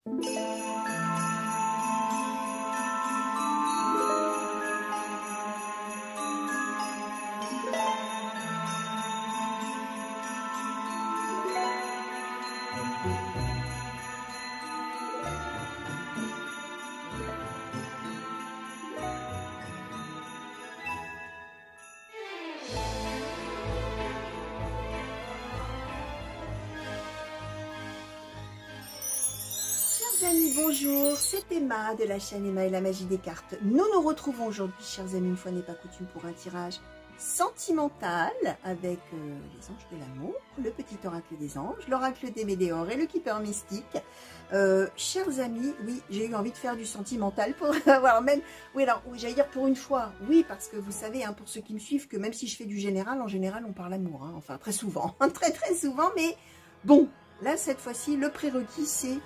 Chers amis, bonjour, c'est Emma de la chaîne Emma et la magie des cartes. Nous nous retrouvons aujourd'hui, chers amis, une fois n'est pas coutume, pour un tirage sentimental avec les anges de l'amour, le petit oracle des anges, l'oracle des météores et le keeper mystique. Chers amis, oui, j'ai eu envie de faire du sentimental pour avoir même... Oui, alors, j'allais dire pour une fois, oui, parce que vous savez, hein, pour ceux qui me suivent, que même si je fais du général, en général, on parle amour, hein, enfin, très souvent, très souvent, mais bon, là, cette fois-ci, le prérequis, c'est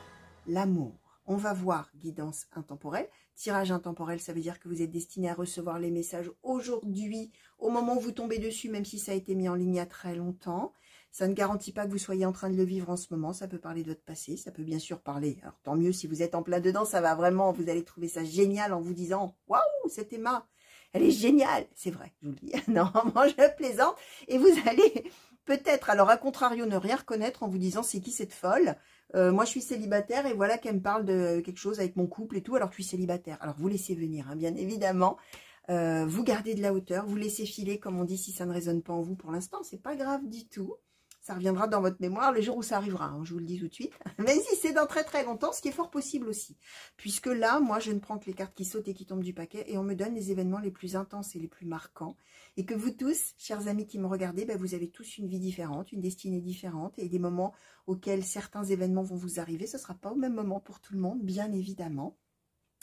l'amour. On va voir guidance intemporelle. Tirage intemporel, ça veut dire que vous êtes destiné à recevoir les messages aujourd'hui, au moment où vous tombez dessus, même si ça a été mis en ligne il y a très longtemps. Ça ne garantit pas que vous soyez en train de le vivre en ce moment. Ça peut parler de votre passé, ça peut bien sûr parler. Alors tant mieux si vous êtes en plein dedans, ça va vraiment, vous allez trouver ça génial en vous disant « Waouh, cette Emma, elle est géniale !» C'est vrai, je vous le dis. Non, moi je plaisante. Et vous allez peut-être, alors à contrario, ne rien reconnaître en vous disant « C'est qui cette folle ?» Moi, je suis célibataire et voilà qu'elle me parle de quelque chose avec mon couple et tout, alors que je suis célibataire. Alors, vous laissez venir, hein, bien évidemment. Vous gardez de la hauteur, vous laissez filer, comme on dit, si ça ne résonne pas en vous pour l'instant. C'est pas grave du tout. Ça reviendra dans votre mémoire le jour où ça arrivera, hein, je vous le dis tout de suite. Même si c'est dans très longtemps, ce qui est fort possible aussi. Puisque là, moi, je ne prends que les cartes qui sautent et qui tombent du paquet et on me donne les événements les plus intenses et les plus marquants. Et que vous tous, chers amis qui me regardez, ben, vous avez tous une vie différente, une destinée différente et des moments auxquels certains événements vont vous arriver. Ce ne sera pas au même moment pour tout le monde, bien évidemment.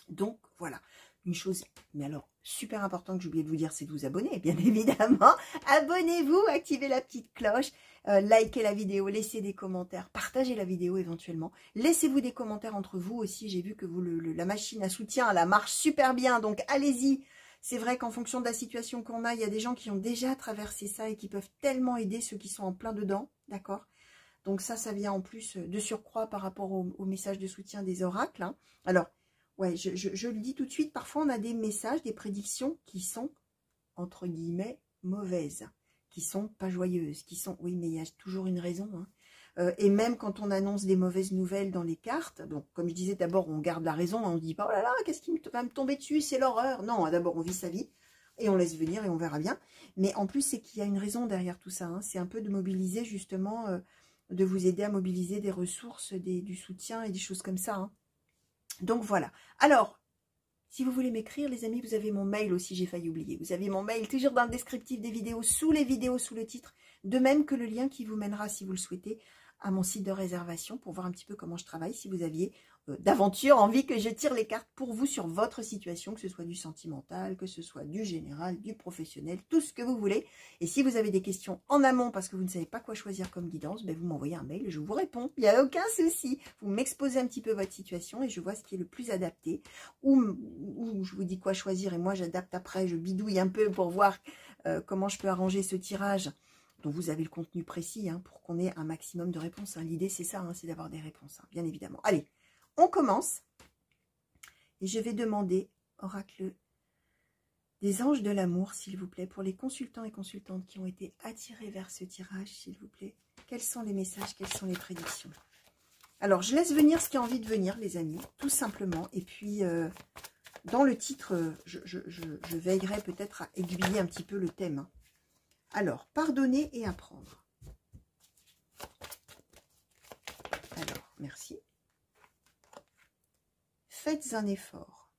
Donc, voilà. Une chose, mais alors, super important que j'ai oublié de vous dire, c'est de vous abonner, bien évidemment. Abonnez-vous, activez la petite cloche, likez la vidéo, laissez des commentaires, partagez la vidéo éventuellement. Laissez-vous des commentaires entre vous aussi. J'ai vu que vous, la machine à soutien, elle marche super bien, donc allez-y. C'est vrai qu'en fonction de la situation qu'on a, il y a des gens qui ont déjà traversé ça et qui peuvent tellement aider ceux qui sont en plein dedans, d'accord? Donc ça vient en plus de surcroît par rapport au message de soutien des oracles, hein. Alors, ouais, je le dis tout de suite, parfois on a des messages, des prédictions qui sont, entre guillemets, mauvaises, qui sont pas joyeuses, qui sont, oui, mais il y a toujours une raison, hein. Et même quand on annonce des mauvaises nouvelles dans les cartes, donc comme je disais, d'abord on garde la raison, on ne dit pas, oh là là, qu'est-ce qui va me tomber dessus, c'est l'horreur. Non, d'abord on vit sa vie, et on laisse venir, et on verra bien. Mais en plus, c'est qu'il y a une raison derrière tout ça, hein. C'est un peu de mobiliser justement, de vous aider à mobiliser des ressources, du soutien et des choses comme ça, hein. Donc voilà. Alors, si vous voulez m'écrire, les amis, vous avez mon mail aussi, j'ai failli oublier. Vous avez mon mail toujours dans le descriptif des vidéos, sous les vidéos, sous le titre. De même que le lien qui vous mènera, si vous le souhaitez, à mon site de réservation pour voir un petit peu comment je travaille. Si vous aviez d'aventure envie que je tire les cartes pour vous sur votre situation, que ce soit du sentimental, que ce soit du général, du professionnel, tout ce que vous voulez. Et si vous avez des questions en amont parce que vous ne savez pas quoi choisir comme guidance, ben vous m'envoyez un mail et je vous réponds. Il n'y a aucun souci. Vous m'exposez un petit peu votre situation et je vois ce qui est le plus adapté. Ou je vous dis quoi choisir et moi j'adapte après, je bidouille un peu pour voir comment je peux arranger ce tirage dont vous avez le contenu précis, hein, pour qu'on ait un maximum de réponses, hein. L'idée c'est ça, hein, c'est d'avoir des réponses, hein, bien évidemment. Allez, on commence. Et je vais demander, oracle des anges de l'amour, s'il vous plaît, pour les consultants et consultantes qui ont été attirés vers ce tirage, s'il vous plaît. Quels sont les messages, quelles sont les prédictions? Alors, je laisse venir ce qui a envie de venir, les amis, tout simplement. Et puis, dans le titre, je veillerai peut-être à aiguiller un petit peu le thème, hein. Alors, pardonner et apprendre. Alors, merci. Faites un effort.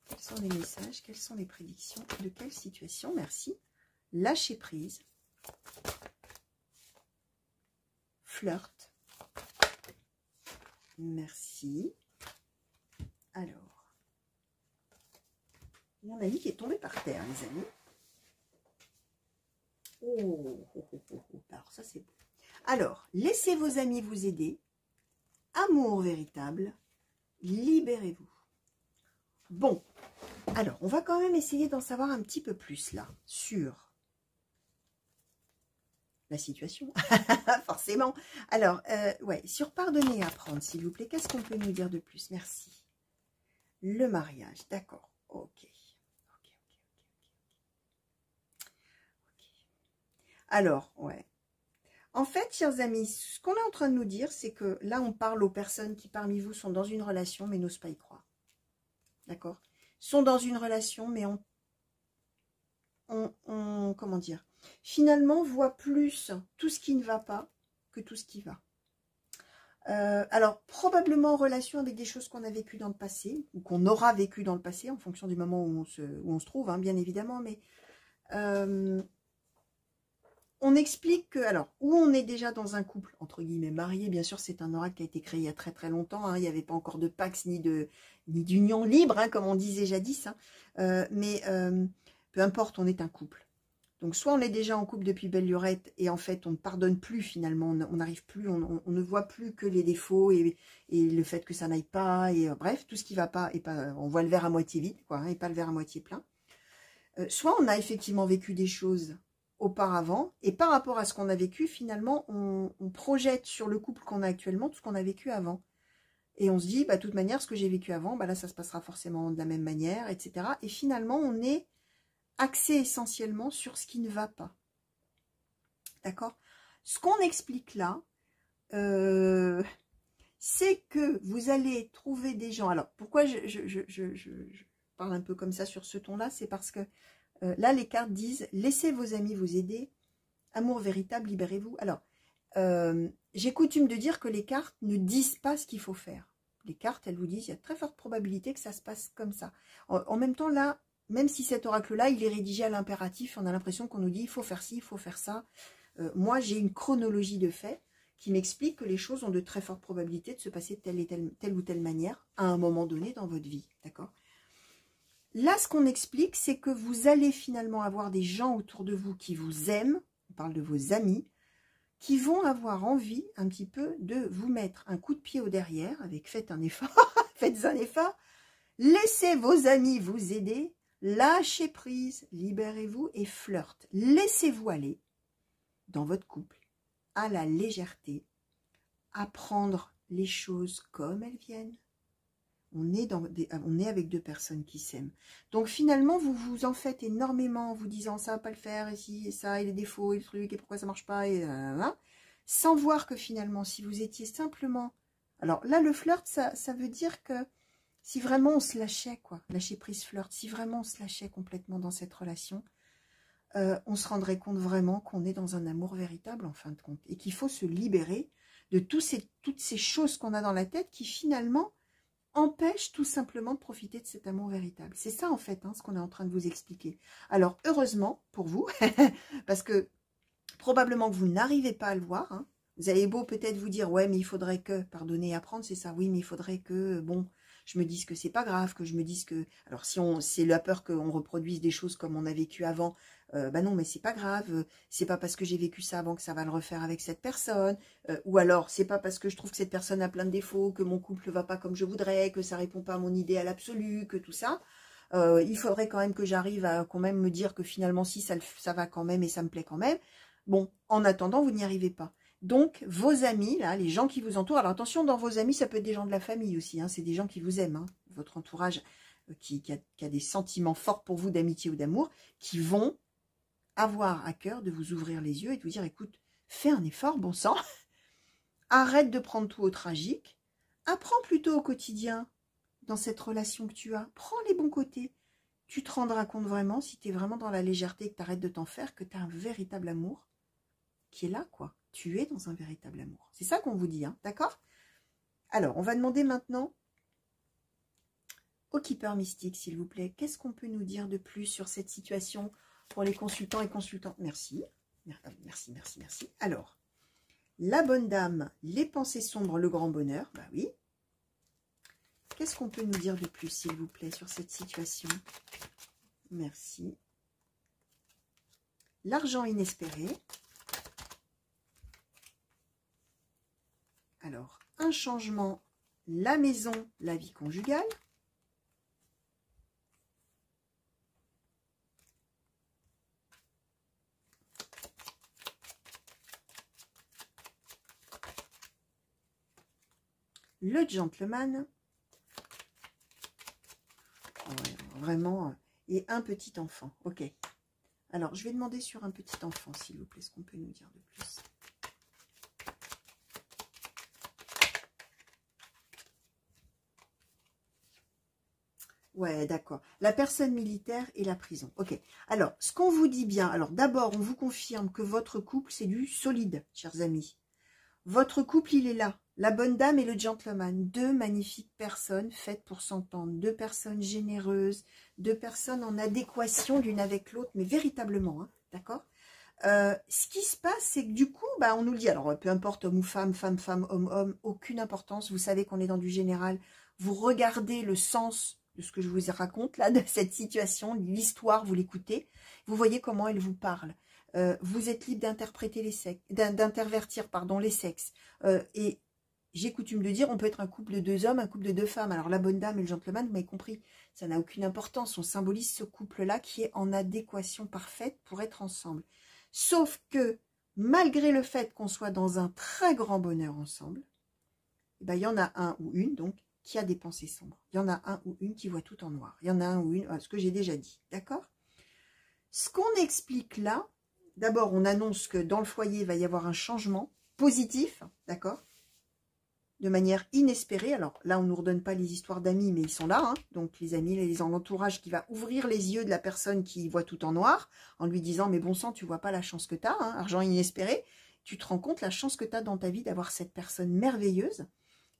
Quels sont les messages? Quelles sont les prédictions? De quelle situation? Merci. Lâcher prise. Flirt. Merci. Alors. Il y en a une qui est tombée par terre, les amis. Alors ça c'est beau. Alors, laissez vos amis vous aider. Amour véritable. Libérez-vous. Bon, alors, on va quand même essayer d'en savoir un petit peu plus là, sur la situation, forcément. Alors, ouais, sur pardonner et apprendre, s'il vous plaît, qu'est-ce qu'on peut nous dire de plus? Merci. Le mariage, d'accord. Ok. Alors, ouais. En fait, chers amis, ce qu'on est en train de nous dire, c'est que là, on parle aux personnes qui, parmi vous, sont dans une relation, mais n'osent pas y croire. D'accord? Sont dans une relation, mais comment dire, finalement, voit plus tout ce qui ne va pas que tout ce qui va. Alors, probablement en relation avec des choses qu'on a vécues dans le passé, ou qu'on aura vécues dans le passé, en fonction du moment où on se trouve, hein, bien évidemment, mais on explique que, alors, où on est déjà dans un couple, entre guillemets, marié, bien sûr, c'est un oracle qui a été créé il y a très très longtemps, hein, il n'y avait pas encore de Pax ni d'union libre, hein, comme on disait jadis, hein, mais peu importe, on est un couple. Donc, soit on est déjà en couple depuis belle lurette et en fait, on ne pardonne plus finalement, on n'arrive plus, on ne voit plus que les défauts et le fait que ça n'aille pas, et bref, tout ce qui ne va pas, et pas, on voit le verre à moitié vide, quoi, hein, et pas le verre à moitié plein. Soit on a effectivement vécu des choses auparavant, et par rapport à ce qu'on a vécu, finalement, on projette sur le couple qu'on a actuellement tout ce qu'on a vécu avant. Et on se dit, bah, de toute manière, ce que j'ai vécu avant, bah, là, ça se passera forcément de la même manière, etc. Et finalement, on est axé essentiellement sur ce qui ne va pas. D'accord? Ce qu'on explique là, c'est que vous allez trouver des gens... Alors, pourquoi je parle un peu comme ça sur ce ton-là? C'est parce que là, les cartes disent, laissez vos amis vous aider, amour véritable, libérez-vous. Alors, j'ai coutume de dire que les cartes ne disent pas ce qu'il faut faire. Les cartes, elles vous disent, il y a de très forte probabilité que ça se passe comme ça. En même temps, là, même si cet oracle-là, il est rédigé à l'impératif, on a l'impression qu'on nous dit, il faut faire ci, il faut faire ça. Moi, j'ai une chronologie de faits qui m'explique que les choses ont de très fortes probabilités de se passer de telle ou telle manière à un moment donné dans votre vie. D'accord ? Là, ce qu'on explique, c'est que vous allez finalement avoir des gens autour de vous qui vous aiment, on parle de vos amis, qui vont avoir envie un petit peu de vous mettre un coup de pied au derrière, avec faites un effort, faites un effort, laissez vos amis vous aider, lâchez prise, libérez-vous et flirte. Laissez-vous aller dans votre couple, à la légèreté, à prendre les choses comme elles viennent. On est avec deux personnes qui s'aiment. Donc finalement, vous vous en faites énormément en vous disant ça va pas le faire, et ci, et ça, et les défauts, et le truc, et pourquoi ça marche pas, et sans voir que finalement, si vous étiez simplement... Alors là, le flirt, ça veut dire que si vraiment on se lâchait, quoi, lâcher prise flirt, si vraiment on se lâchait complètement dans cette relation, on se rendrait compte vraiment qu'on est dans un amour véritable en fin de compte, et qu'il faut se libérer de toutes ces choses qu'on a dans la tête qui finalement empêche tout simplement de profiter de cet amour véritable. C'est ça en fait, hein, ce qu'on est en train de vous expliquer. Alors heureusement pour vous, parce que probablement que vous n'arrivez pas à le voir, hein. Vous avez beau peut-être vous dire, ouais mais il faudrait que, pardonner et apprendre, c'est ça, oui mais il faudrait que, bon, je me dise que c'est pas grave, que je me dise que, alors si c'est la peur qu'on reproduise des choses comme on a vécu avant, bah non mais c'est pas grave, c'est pas parce que j'ai vécu ça avant que ça va le refaire avec cette personne, ou alors c'est pas parce que je trouve que cette personne a plein de défauts, que mon couple va pas comme je voudrais, que ça répond pas à mon idéal absolu, que tout ça, il faudrait quand même que j'arrive à quand même me dire que finalement si ça va quand même et ça me plaît quand même. Bon, en attendant vous n'y arrivez pas. Donc, vos amis, là, les gens qui vous entourent, alors attention, dans vos amis, ça peut être des gens de la famille aussi, hein, c'est des gens qui vous aiment, hein, votre entourage qui a des sentiments forts pour vous d'amitié ou d'amour, qui vont avoir à cœur de vous ouvrir les yeux et de vous dire, écoute, fais un effort, bon sang, arrête de prendre tout au tragique, apprends plutôt au quotidien, dans cette relation que tu as, prends les bons côtés, tu te rendras compte vraiment, si tu es vraiment dans la légèreté, que tu arrêtes de t'en faire, que tu as un véritable amour qui est là, quoi. Tu es dans un véritable amour. C'est ça qu'on vous dit, hein, d'accord? Alors, on va demander maintenant au Keeper Mystique, s'il vous plaît. Qu'est-ce qu'on peut nous dire de plus sur cette situation pour les consultants et consultantes? Merci. Merci, merci, merci. Alors, la bonne dame, les pensées sombres, le grand bonheur. Bah oui. Qu'est-ce qu'on peut nous dire de plus, s'il vous plaît, sur cette situation? Merci. L'argent inespéré. Alors, un changement, la maison, la vie conjugale. le gentleman. Ouais, vraiment, et un petit enfant. Ok. Alors, je vais demander sur un petit enfant, s'il vous plaît, ce qu'on peut nous dire de plus. Ouais, d'accord. La personne militaire et la prison. Ok. Alors, ce qu'on vous dit bien, alors d'abord, on vous confirme que votre couple, c'est du solide, chers amis. Votre couple, il est là. La bonne dame et le gentleman. Deux magnifiques personnes faites pour s'entendre. Deux personnes généreuses. Deux personnes en adéquation l'une avec l'autre, mais véritablement, hein, d'accord. Ce qui se passe, c'est que du coup, bah, on nous le dit, alors peu importe homme ou femme, femme, femme, homme, homme, aucune importance. Vous savez qu'on est dans du général. Vous regardez le sens de ce que je vous raconte là, de cette situation, l'histoire, vous l'écoutez. Vous voyez comment elle vous parle. Vous êtes libre d'interpréter les sexes, d'intervertir, pardon, les sexes. Et j'ai coutume de dire, on peut être un couple de deux hommes, un couple de deux femmes. Alors la bonne dame et le gentleman, vous m'avez compris, ça n'a aucune importance. On symbolise ce couple-là qui est en adéquation parfaite pour être ensemble. Sauf que, malgré le fait qu'on soit dans un très grand bonheur ensemble, eh ben, il y en a un ou une, donc, qui a des pensées sombres. Il y en a un ou une qui voit tout en noir. Il y en a un ou une, ce que j'ai déjà dit, d'accord? Ce qu'on explique là, d'abord, on annonce que dans le foyer, il va y avoir un changement positif, d'accord? De manière inespérée. Alors là, on ne nous redonne pas les histoires d'amis, mais ils sont là. Hein, donc les amis, les entourages qui va ouvrir les yeux de la personne qui voit tout en noir, en lui disant, mais bon sang, tu vois pas la chance que tu as, hein, argent inespéré. Tu te rends compte la chance que tu as dans ta vie d'avoir cette personne merveilleuse.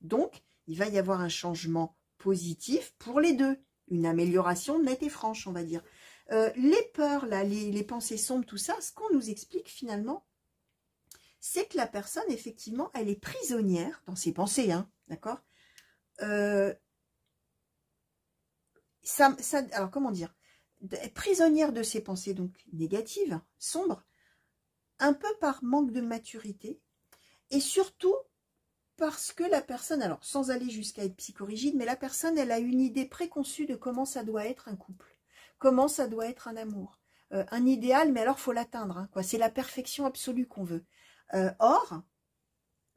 Donc, il va y avoir un changement positif pour les deux. Une amélioration nette et franche, on va dire. Les peurs, là, les pensées sombres, tout ça, ce qu'on nous explique finalement, c'est que la personne, effectivement, elle est prisonnière dans ses pensées, hein, d'accord? Alors, comment dire? Prisonnière de ses pensées, donc négatives, sombres, un peu par manque de maturité, et surtout parce que la personne, alors sans aller jusqu'à être psychorigide, mais la personne, elle a une idée préconçue de comment ça doit être un couple, comment ça doit être un amour. Un idéal, mais alors il faut l'atteindre, hein, quoi. C'est la perfection absolue qu'on veut. Or,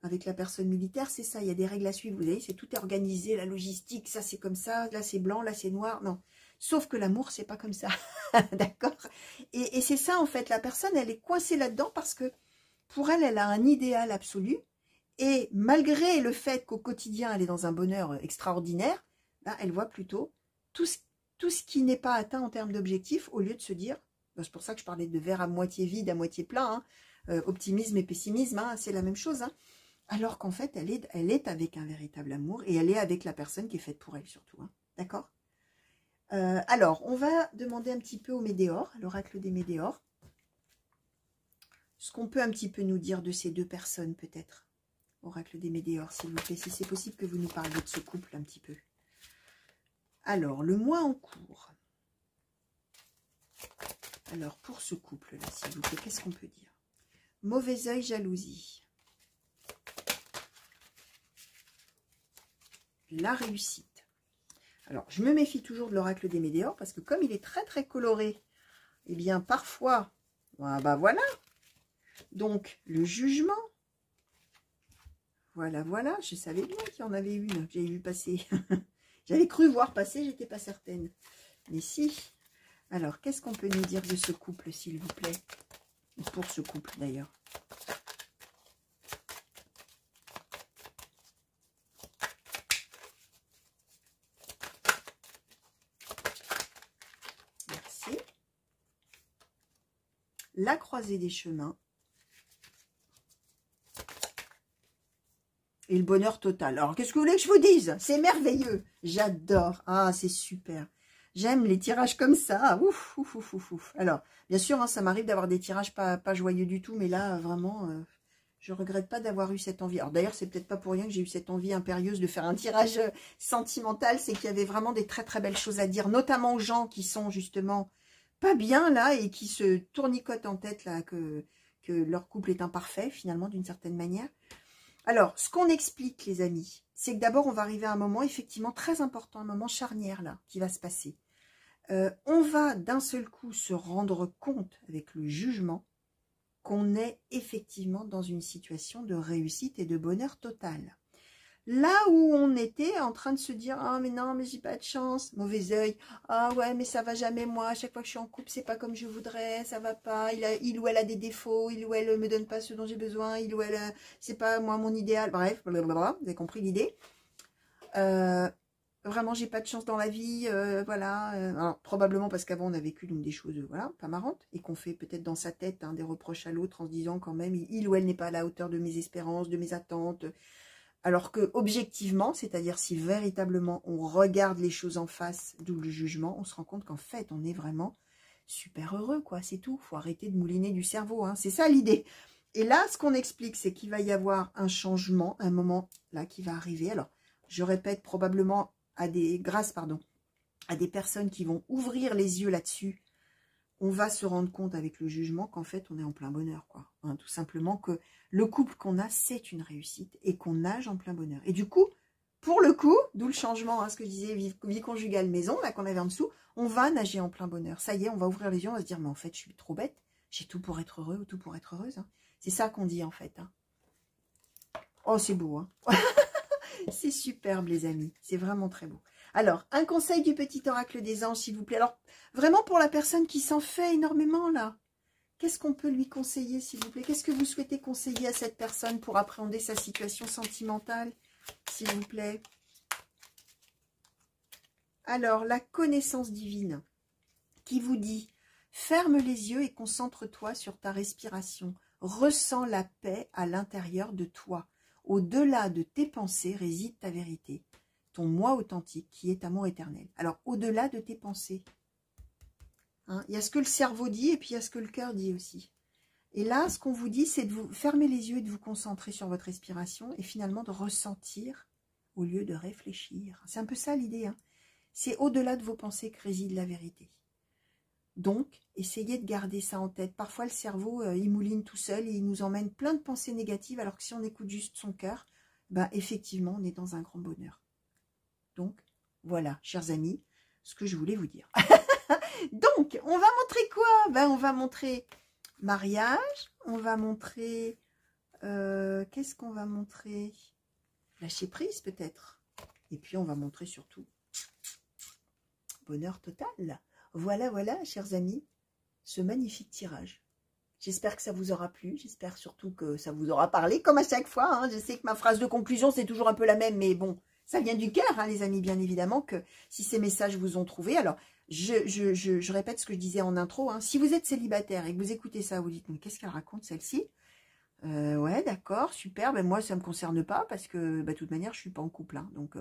avec la personne militaire, c'est ça, il y a des règles à suivre, vous voyez, c'est tout est organisé, la logistique, ça c'est comme ça, là c'est blanc, là c'est noir, non. Sauf que l'amour, c'est pas comme ça, d'accord? Et c'est ça, en fait, la personne, elle est coincée là-dedans parce que, pour elle, elle a un idéal absolu, et malgré le fait qu'au quotidien, elle est dans un bonheur extraordinaire, ben, elle voit plutôt tout ce qui n'est pas atteint en termes d'objectifs, au lieu de se dire, ben, c'est pour ça que je parlais de verre à moitié vide, à moitié plein, hein, optimisme et pessimisme, hein, c'est la même chose, hein. Alors qu'en fait, elle est avec un véritable amour, et elle est avec la personne qui est faite pour elle, surtout, hein, d'accord? Alors, on va demander un petit peu au Médéor, à l'oracle des Médéors, ce qu'on peut un petit peu nous dire de ces deux personnes, peut-être. Oracle des Médéors, s'il vous plaît, si c'est possible que vous nous parliez de ce couple un petit peu. Alors, le mois en cours. Alors, pour ce couple-là, s'il vous plaît, qu'est-ce qu'on peut dire? Mauvais œil, jalousie. La réussite. Alors, je me méfie toujours de l'oracle des Médéors, parce que comme il est très très coloré, eh bien, parfois, bah voilà. Donc, le jugement. Voilà, voilà, je savais bien qu'il y en avait une, j'ai vu passer. J'avais cru voir passer, j'étais pas certaine. Mais si. Alors, qu'est-ce qu'on peut nous dire de ce couple, s'il vous plaît? Pour ce couple, d'ailleurs. Merci. La croisée des chemins. Et le bonheur total. Alors, qu'est-ce que vous voulez que je vous dise? C'est merveilleux. J'adore. Ah, c'est super. J'aime les tirages comme ça. Ouf, ouf, ouf, ouf, ouf. Alors, bien sûr, hein, ça m'arrive d'avoir des tirages pas joyeux du tout. Mais là, vraiment, je regrette pas d'avoir eu cette envie. Alors, d'ailleurs, c'est peut-être pas pour rien que j'ai eu cette envie impérieuse de faire un tirage sentimental. C'est qu'il y avait vraiment des très, très belles choses à dire. Notamment aux gens qui sont justement pas bien, là, et qui se tournicotent en tête, là, que leur couple est imparfait, finalement, d'une certaine manière. Alors, ce qu'on explique, les amis, c'est que d'abord, on va arriver à un moment effectivement très important, un moment charnière, là, qui va se passer. On va d'un seul coup se rendre compte, avec le jugement, qu'on est effectivement dans une situation de réussite et de bonheur total. Là où on était en train de se dire, ah mais non, mais j'ai pas de chance, mauvais œil, ah ouais, mais ça va jamais moi, à chaque fois que je suis en couple, c'est pas comme je voudrais, ça va pas, il ou elle a des défauts, il ou elle me donne pas ce dont j'ai besoin, il ou elle, c'est pas moi mon idéal, bref, blablabla, vous avez compris l'idée. Vraiment, j'ai pas de chance dans la vie, voilà. Alors, probablement parce qu'avant, on a vécu l'une des choses, voilà, pas marrantes, et qu'on fait peut-être dans sa tête des reproches à l'autre en se disant quand même, il ou elle n'est pas à la hauteur de mes espérances, de mes attentes. Alors que, objectivement, c'est-à-dire si véritablement on regarde les choses en face, d'où le jugement, on se rend compte qu'en fait, on est vraiment super heureux, quoi, c'est tout. Faut arrêter de mouliner du cerveau, hein. C'est ça l'idée. Et là, ce qu'on explique, c'est qu'il va y avoir un changement, un moment là qui va arriver. Alors, je répète, probablement grâce à des personnes qui vont ouvrir les yeux là-dessus, on va se rendre compte avec le jugement qu'en fait, on est en plein bonheur, quoi. Hein, tout simplement que le couple qu'on a, c'est une réussite et qu'on nage en plein bonheur. Et du coup, pour le coup, d'où le changement, hein, ce que je disais, vie conjugale maison, là qu'on avait en dessous, on va nager en plein bonheur. Ça y est, on va ouvrir les yeux, on va se dire, mais en fait, je suis trop bête, j'ai tout pour être heureux ou tout pour être heureuse. Hein. C'est ça qu'on dit, en fait. Hein. Oh, c'est beau, hein. C'est superbe, les amis. C'est vraiment très beau. Alors, un conseil du petit oracle des anges, s'il vous plaît. Alors, vraiment pour la personne qui s'en fait énormément, là. Qu'est-ce qu'on peut lui conseiller, s'il vous plaît? Qu'est-ce que vous souhaitez conseiller à cette personne pour appréhender sa situation sentimentale, s'il vous plaît? Alors, la connaissance divine qui vous dit, ferme les yeux et concentre-toi sur ta respiration. Ressens la paix à l'intérieur de toi. Au-delà de tes pensées réside ta vérité, ton moi authentique qui est amour éternel. Alors, au-delà de tes pensées, hein, il y a ce que le cerveau dit et puis il y a ce que le cœur dit aussi. Et là, ce qu'on vous dit, c'est de vous fermer les yeux et de vous concentrer sur votre respiration et finalement de ressentir au lieu de réfléchir. C'est un peu ça l'idée. Hein. C'est au-delà de vos pensées que réside la vérité. Donc, essayez de garder ça en tête. Parfois, le cerveau, il mouline tout seul et il nous emmène plein de pensées négatives, alors que si on écoute juste son cœur, ben, effectivement, on est dans un grand bonheur. Donc, voilà, chers amis, ce que je voulais vous dire. Donc, on va montrer quoi? Ben, on va montrer mariage, on va montrer... qu'est-ce qu'on va montrer? Lâcher prise, peut-être. Et puis, on va montrer surtout bonheur total. Voilà, voilà, chers amis, ce magnifique tirage. J'espère que ça vous aura plu. J'espère surtout que ça vous aura parlé, comme à chaque fois. Hein. Je sais que ma phrase de conclusion, c'est toujours un peu la même, mais bon, ça vient du cœur, hein, les amis, bien évidemment, que si ces messages vous ont trouvé. Alors, je répète ce que je disais en intro. Hein. Si vous êtes célibataire et que vous écoutez ça, vous dites, mais qu'est-ce qu'elle raconte, celle-ci? Ouais, d'accord, super. Ben, moi, ça ne me concerne pas parce que, de toute manière, je ne suis pas en couple. Hein, donc...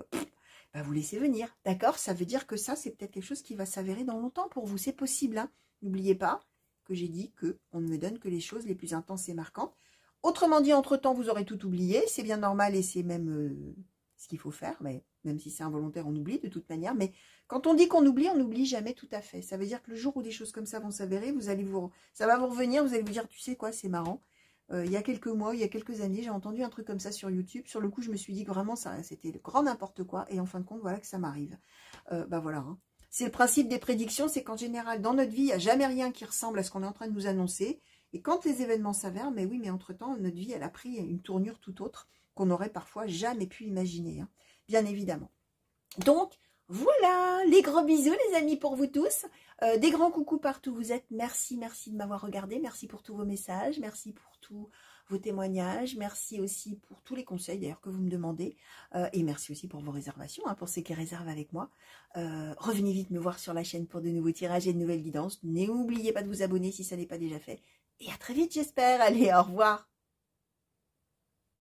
vous laissez venir, d'accord? Ça veut dire que ça, c'est peut-être quelque chose qui va s'avérer dans longtemps pour vous. C'est possible, hein? N'oubliez pas que j'ai dit qu'on ne me donne que les choses les plus intenses et marquantes. Autrement dit, entre-temps, vous aurez tout oublié. C'est bien normal et c'est même ce qu'il faut faire. Mais même si c'est involontaire, on oublie de toute manière. Mais quand on dit qu'on oublie, on n'oublie jamais tout à fait. Ça veut dire que le jour où des choses comme ça vont s'avérer, ça va vous revenir, vous allez vous dire, tu sais quoi, c'est marrant. Il y a quelques mois, il y a quelques années, j'ai entendu un truc comme ça sur YouTube. Sur le coup, je me suis dit que vraiment, c'était le grand n'importe quoi. Et en fin de compte, voilà que ça m'arrive. Voilà. Hein. C'est le principe des prédictions, c'est qu'en général, dans notre vie, il n'y a jamais rien qui ressemble à ce qu'on est en train de nous annoncer. Et quand les événements s'avèrent, mais oui, mais entre-temps, notre vie, elle a pris une tournure tout autre qu'on n'aurait parfois jamais pu imaginer. Hein, bien évidemment. Donc, voilà, les gros bisous les amis pour vous tous. Des grands coucous partout où vous êtes. Merci, merci de m'avoir regardé. Merci pour tous vos messages. Merci pour tous vos témoignages. Merci aussi pour tous les conseils d'ailleurs que vous me demandez. Et merci aussi pour vos réservations, hein, pour ceux qui réservent avec moi. Revenez vite me voir sur la chaîne pour de nouveaux tirages et de nouvelles guidances. N'oubliez pas de vous abonner si ça n'est pas déjà fait. Et à très vite j'espère. Allez, au revoir.